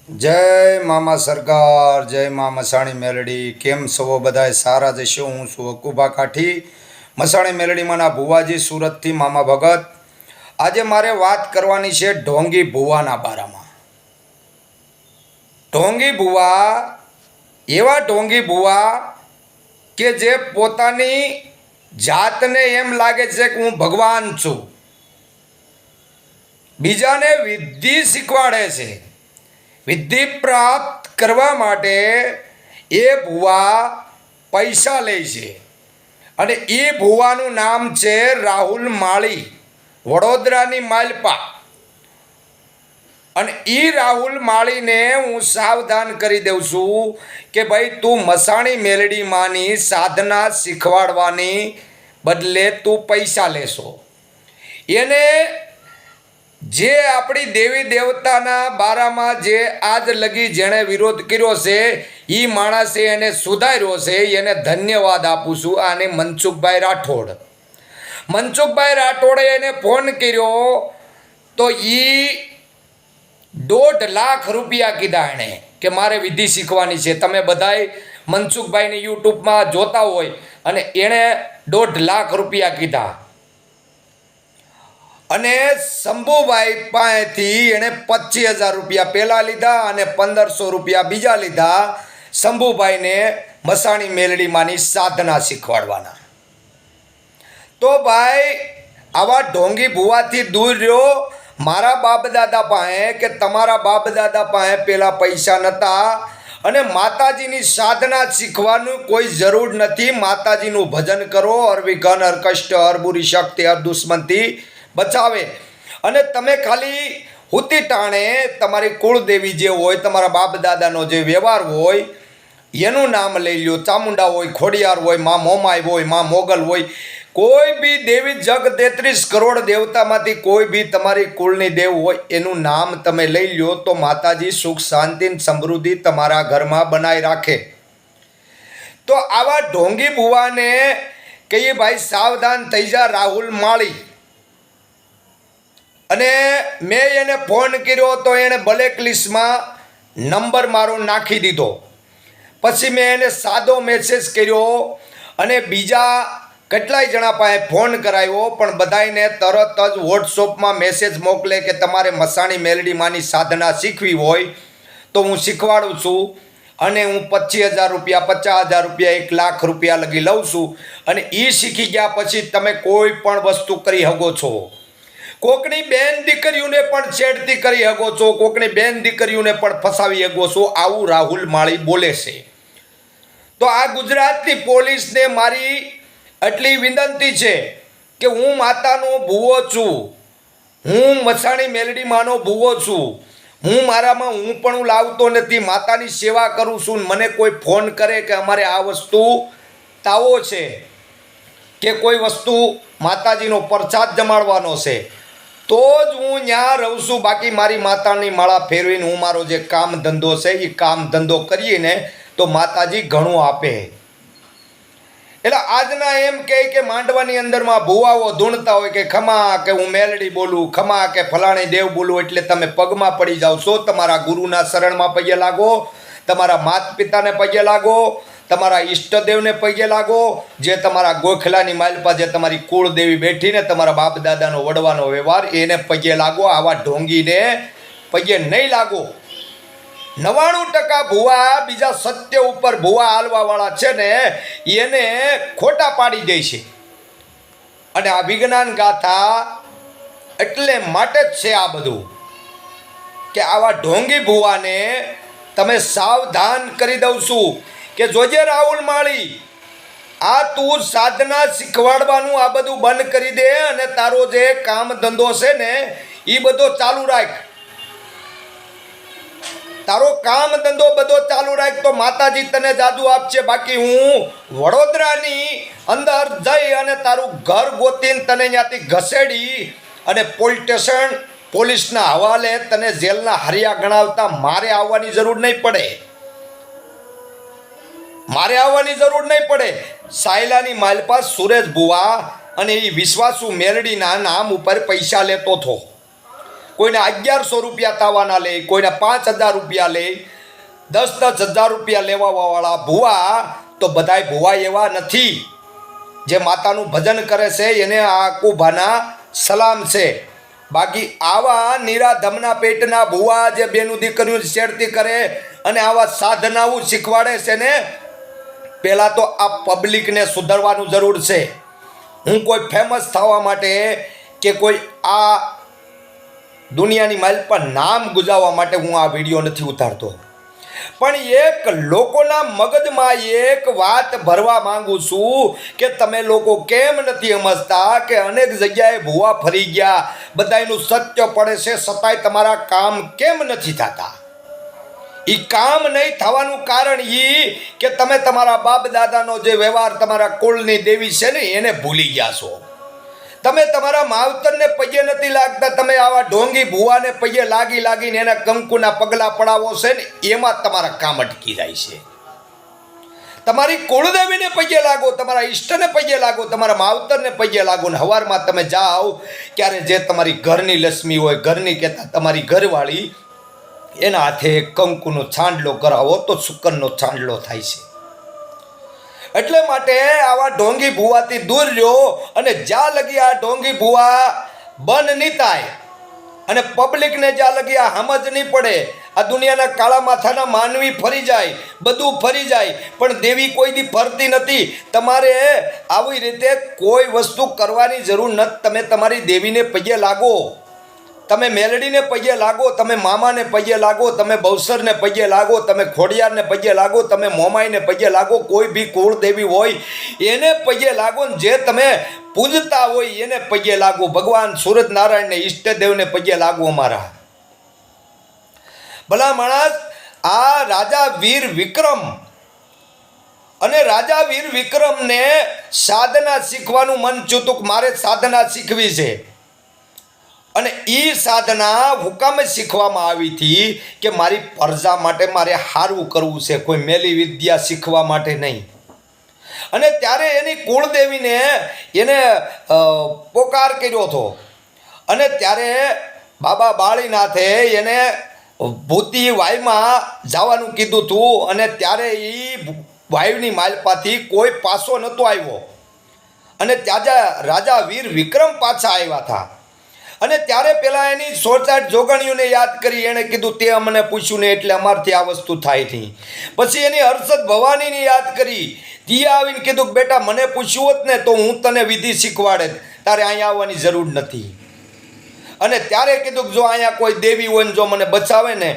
જય મામા સરકાર, જય મા મસાણી મેલડી. કેમ છો બધાય? સારા જશો. હું છું અકુભા કાઠી, મસાણી મેલડીમાંના ભુવાજી, સુરતથી મામા ભગત. આજે મારે વાત કરવાની છે ઢોંગી ભુવાના બારામાં. ઢોંગી ભુવા એવા ઢોંગી ભુવા કે જે પોતાની જાતને એમ લાગે છે કે હું ભગવાન છું, બીજાને વિધિ શીખવાડે છે. વિધિ પ્રાપ્ત કરવા માટે એ ભુવા પૈસા લે છે. અને એ ભુવાનું નામ છે રાહુલ માળી, વડોદરાની માલપા. અને એ રાહુલ માળીને હું સાવધાન કરી દઉં છું કે ભાઈ તું મસાણી મેલડીમાંની સાધના શીખવાડવાની બદલે તું પૈસા લેશો. એને જે આપણી દેવી દેવતાના બારામાં જે આજ લગી જેણે વિરોધ કર્યો છે એ માણસે એને સુધાર્યો છે. એને ધન્યવાદ આપું છું. આને મનસુખભાઈ રાઠોડ. મનસુખભાઈ રાઠોડે એને ફોન કર્યો તો એ 1.5 લાખ રૂપિયા કીધા એણે કે મારે વિધિ શીખવાની છે. તમે બધાય મનસુખભાઈને યુટ્યુબમાં જોતા હોય. અને એણે 1.5 લાખ રૂપિયા કીધા. અને શંભુભાઈ પાસેથી એણે 25,000 રૂપિયા પહેલાં લીધા અને 1,500 રૂપિયા બીજા લીધા શંભુભાઈને મસાણી મેલડીમાંની સાધના શીખવાડવાના. તો ભાઈ આવા ઢોંગી ભુવાથી દૂર રહ્યો. મારા બાપ દાદા પાસે કે તમારા બાપ દાદા પાસે પહેલાં પૈસા નહોતા. અને માતાજીની સાધના શીખવાનું કોઈ જરૂર નથી. માતાજીનું ભજન કરો. હર વિઘન, હર કષ્ટ, હર બુરી શક્તિ, હર દુશ્મનથી બચાવે. અને તમે ખાલી હુતી ટાણે તમારી કુળદેવી જે હોય, તમારા બાપ દાદાનો જે વ્યવહાર હોય એનું નામ લઈ લો. ચામુંડા હોય, ખોડિયાર હોય, મા મોમાઈ હોય, મા મોગલ હોય, કોઈ બી દેવી જગ 33 કરોડ દેવતામાંથી કોઈ બી તમારી કુળની દેવ હોય એનું નામ તમે લઈ લો તો માતાજી સુખ શાંતિ સમૃદ્ધિ તમારા ઘરમાં બનાવી રાખે. તો આવા ઢોંગી ભુવાને કહીએ ભાઈ સાવધાન થઈ જા રાહુલ માળી. અને મેં એને ફોન કર્યો તો એણે બ્લેક લિસ્ટમાં નંબર મારો નાખી દીધો. પછી મેં એને સાદો મેસેજ કર્યો અને બીજા કેટલાય જણા પાસે ફોન કરાવ્યો. પણ બધાને તરત જ વોટ્સઅપમાં મેસેજ મોકલે કે તમારે મસાણી મેલડીમાંની સાધના શીખવી હોય તો હું શીખવાડું છું. અને હું 25,000 રૂપિયા, 50,000 રૂપિયા, 1 લાખ રૂપિયા લગી લઉં છું. અને એ શીખી ગયા પછી તમે કોઈ પણ વસ્તુ કરી શકો છો. કોકની બેન દીકરીઓને પણ છેડતી કરી શકો છો. કોકની બેન દીકરીઓને પણ ફસાવી શકો છો. આવું રાહુલ માળી બોલે છે. તો આ ગુજરાતની પોલીસને મારી એટલી વિનંતી છે કે હું માતાનો ભૂવો છું, હું મસાણી મેલડીમાંનો ભૂવો છું. હું મારામાં હું પણ લાવતો નથી. માતાની સેવા કરું છું. મને કોઈ ફોન કરે કે અમારે આ વસ્તુ તાવો છે કે કોઈ વસ્તુ માતાજીનો પ્રસાદ જમાડવાનો છે તો જ હું ત્યાં રહું છું. બાકી મારી માતાની માળા ફેરવીને હું મારો જે કામ ધંધો છે એ કામ ધંધો કરીએ ને તો માતાજી ઘણું આપે. એટલે આજના એમ કહે કે માંડવાની અંદરમાં ભુવાઓ ધૂણતા હોય કે ખમા કે હું મેલડી બોલું, ખમા કે ફલાણી દેવ બોલું, એટલે તમે પગમાં પડી જાઓ છો. તમારા ગુરુના શરણમાં પગે લાગો, તમારા માતા પિતાને પગે લાગો, તમારા ઈષ્ટદેવને પગે લાગો. જે તમારા ગોખલાની માલપા જે તમારી કુળદેવી બેઠીને તમારા બાપ દાદાનો વડવાનો વ્યવહાર એને પગે લાગો. આવા ઢોંગીને પગે નહીં લાગો. 99% ભુવા બીજા સત્ય ઉપર ભુવા હાલવાવાળા છે ને એને ખોટા પાડી દે છે. અને આ વિજ્ઞાન ગાથા એટલે માટે જ છે આ બધું કે આવા ઢોંગી ભુવાને તમે સાવધાન કરી દઉં છું કે જોજે રાહુલ માળી, આ તું સાધના શીખવાડવાનું આ બધું બંધ કરી દે અને તારો જે કામ ધંધો છે ને એ બધો ચાલુ રાખ. તારો કામ ધંધો બધો ચાલુ રાખ તો માતાજી તને જાદુ આપશે. બાકી હું વડોદરાની અંદર જઈ અને તારું ઘર ગોતીને તને ત્યાંથી ઘસેડી અને પોલીસ સ્ટેશન પોલીસના હવાલે તને જેલના હરિયા ગણાવતા મારે આવવાની જરૂર નહીં પડે. મારે આવવાની જરૂર નહીં પડે. સાયલાની માલપા સુરેશ ભુવા અને એ વિશ્વાસુ મેલડીના નામ ઉપર પૈસા લેતો હતો. કોઈને 1100 રૂપિયા તાવાના લે, કોઈને 5000 રૂપિયા લે, 10,000 રૂપિયા લેવાવાળા ભુવા તો બધાય ભુવા એવા નથી. જે માતાનું ભજન કરે છે એને આકુભાના સલામ છે. બાકી આવા નિરાધમના પેટના ભુવા જે બેનું દીકરીઓ છેડતી કરે અને આવા સાધનાઓ શીખવાડે છે ને, પહેલાં તો આ પબ્લિકને સુધારવાનું જરૂર છે. હું કોઈ ફેમસ થવા માટે કે કોઈ આ દુનિયાની માલ પર નામ ગુજાવવા માટે હું આ વિડીયો નથી ઉતારતો, પણ એક લોકોના મગજમાં એક વાત ભરવા માંગુ છું કે તમે લોકો કેમ નથી સમજતા કે અનેક જગ્યાએ ભૂવા ફરી ગયા, બધાયનું સત્ય પડે છે, છતાંય તમારા કામ કેમ નથી થતા? એ કામ નહીં થવાનું કારણ એ કે તમે તમારા બાપ દાદાનો જે વ્યવહાર, તમારા કુળની દેવી છે ને એને ભૂલી ગયા છો. તમે તમારા માવતરને પગે નથી લાગતા, તમે આવા ઢોંગી ભુવાને પગે લાગીને એના કંકુના પગલા પડાવો છે ને એમાં તમારા કામ અટકી જાય છે. તમારી કુળદેવીને પગે લાગો, તમારા ઈષ્ટને પગે લાગો, તમારા માવતરને પગે લાગો ને સવારમાં તમે જાઓ ત્યારે જે તમારી ઘરની લક્ષ્મી હોય, ઘરની કહેતા તમારી ઘરવાળી, એના હાથે કંકુનો છાંડલો કરાવો તો શુકરનો છાંડલો થાય છે. એટલે માટે આવા ઢોંગી ભુવાથી દૂર રહ્યો. અને જ્યાં લગી આ ઢોંગી ભુવા બંધ નહીં થાય અને પબ્લિકને જ્યાં લગી આ સમજ નહીં પડે, આ દુનિયાના કાળા માથાના માનવી ફરી જાય, બધું ફરી જાય, પણ દેવી કોઈ દી ફરતી નથી. તમારે આવી રીતે કોઈ વસ્તુ કરવાની જરૂર નથી. તમે તમારી દેવીને પગે લાગો, તમે મેલડીને પગે લાગો, તમે મામાને પગે લાગો, તમે બહુસરને પગે લાગો, તમે ખોડિયારને પગે લાગો, તમે મોમાઈને પગે લાગો, કોઈ બી કુળદેવી હોય એને પગે લાગો. જે તમે પૂજતા હોય એને પગે લાગો. ભગવાન સૂરજનારાયણને ઈષ્ટદેવને પગે લાગો. અમારા ભલા માણસ આ રાજા વીર વિક્રમ અને રાજા વીર વિક્રમને સાધના શીખવાનું મન થયું કે મારે સાધના શીખવી છે. અને એ સાધના હુકામે શીખવામાં આવી હતી કે મારી પ્રજા માટે મારે સારું કરવું છે, કોઈ મેલી વિદ્યા શીખવા માટે નહીં. અને ત્યારે એની કુળદેવીને એને પોકાર કર્યો હતો. અને ત્યારે બાબા બાળીનાથે એને ભૂતી વાયુમાં જવાનું કીધું હતું. અને ત્યારે એ વાયુની માલપાથી કોઈ પાછો નહોતો આવ્યો. અને ત્યાં રાજા વીર વિક્રમ પાછા આવ્યા હતા. અને ત્યારે પેલા એની 66 જોગણીઓને યાદ કરી. એણે કીધું તે અમને પૂછ્યું ને એટલે અમારથી આ વસ્તુ થાય નહીં. પછી એની હર્ષદ ભવાનીને યાદ કરી. તે આવીને કીધું કે બેટા મને પૂછ્યું હોત ને તો હું તને વિધિ શીખવાડે, તારે અહીંયા આવવાની જરૂર નથી. અને ત્યારે કીધું કે જો અહીંયા કોઈ દેવી હોય ને જો મને બચાવે ને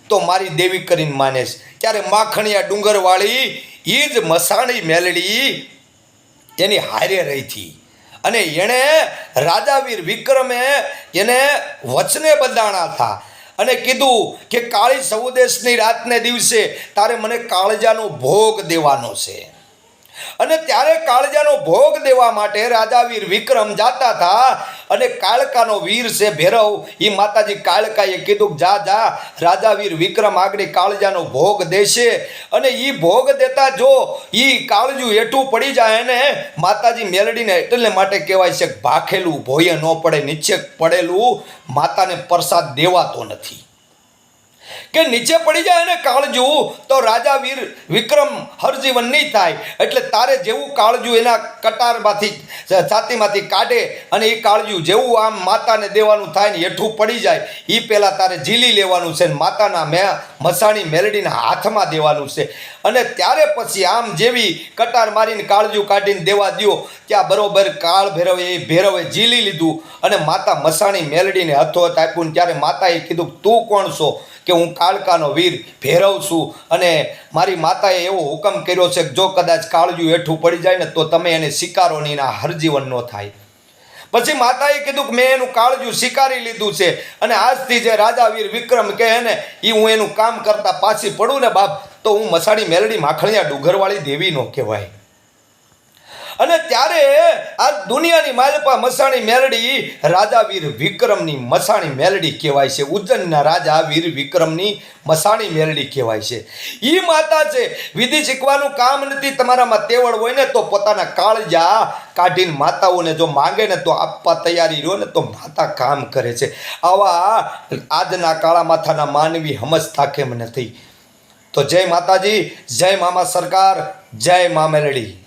તો મારી દેવી કરીને માને છે. ત્યારે માખણિયા ડુંગરવાળી એ જ મસાણી મેલડી એની હારે રહી હતી. અને એણે રાજાવીર વિક્રમે એને વચને બંધાણા હતા અને કીધું કે કાળી સૌદેશની રાતને દિવસે તારે મને કાળજાનો ભોગ દેવાનો છે. અને ત્યારે કાળજાનો ભોગ દેવા માટે રાજાવીર વિક્રમ જાતા હતા. અને કાળકાનો વીર છે ભૈરવ, એ માતાજી કાળકાએ કીધું કે જા જા રાજાવીર વિક્રમ આગળ કાળજાનો ભોગ દેશે. અને એ ભોગ દેતા જો એ કાળજું હેઠું પડી જાય ને માતાજી મેલડીને એટલે માટે કહેવાય છે કે ભાખેલું ભોયે ન પડે, નીચે પડેલું માતાને પ્રસાદ દેવાતો નથી. કે નીચે પડી જાય ને કાળજું તો રાજા વીર વિક્રમ હરજીવન નહીં થાય. એટલે તારે જેવું કાળજું એના કટારમાંથી છાતીમાંથી કાઢે અને એ કાળજું જેવું આમ માતાને દેવાનું થાય ને હેઠું પડી જાય એ પહેલાં તારે ઝીલી લેવાનું છે ને માતાના મસાણી મેલડીના હાથમાં દેવાનું છે. અને ત્યારે પછી આમ જેવી કટાર મારીને કાળજું કાઢીને દેવા દ્યો ત્યાં બરોબર કાળ ભૈરવે ઝીલી લીધું. અને માતા મસાણી મેલડીને હથોહથ આપ્યું. ત્યારે માતાએ કીધું તું કોણ છો? કે હું કાળકાનો વીર ભૈરવ છું. અને મારી માતાએ એવો હુકમ કર્યો છે કે જો કદાચ કાળજું હેઠું પડી જાય ને તો તમે એને સ્વીકારો નહીં, ના હરજીવન ન થાય. પછી માતાએ કીધું કે મેં એનું કાળજું સ્વીકારી લીધું છે. અને આજથી જે રાજા વીર વિક્રમ કહે ને એ હું એનું કામ કરતા પાછી પડું ને બાપ તો હું મસાણી મેલડી માખણિયા ડુંગરવાળી દેવી નો કહેવાય. અને ત્યારે આ દુનિયાની માલપા મસાણી મેલડી રાજા વીર વિક્રમની મસાણી મેલડી કહેવાય છે. ઉજ્જૈનના રાજા વીર વિક્રમની મસાણી મેલડી કહેવાય છે. ઈ માતા છે. વિધિ શીખવાનું કામ નથી. તમારામાં તેવડ હોય ને તો પોતાના કાળજા કાઢીને માતાઓને જો માંગે ને તો આપવા તૈયારી રહ્યો ને તો માતા કામ કરે છે. આવા આજના કાળા માથાના માનવી સમજતા કેમ નથી? તો જય માતાજી, જય મામા સરકાર, જય મા મેલડી.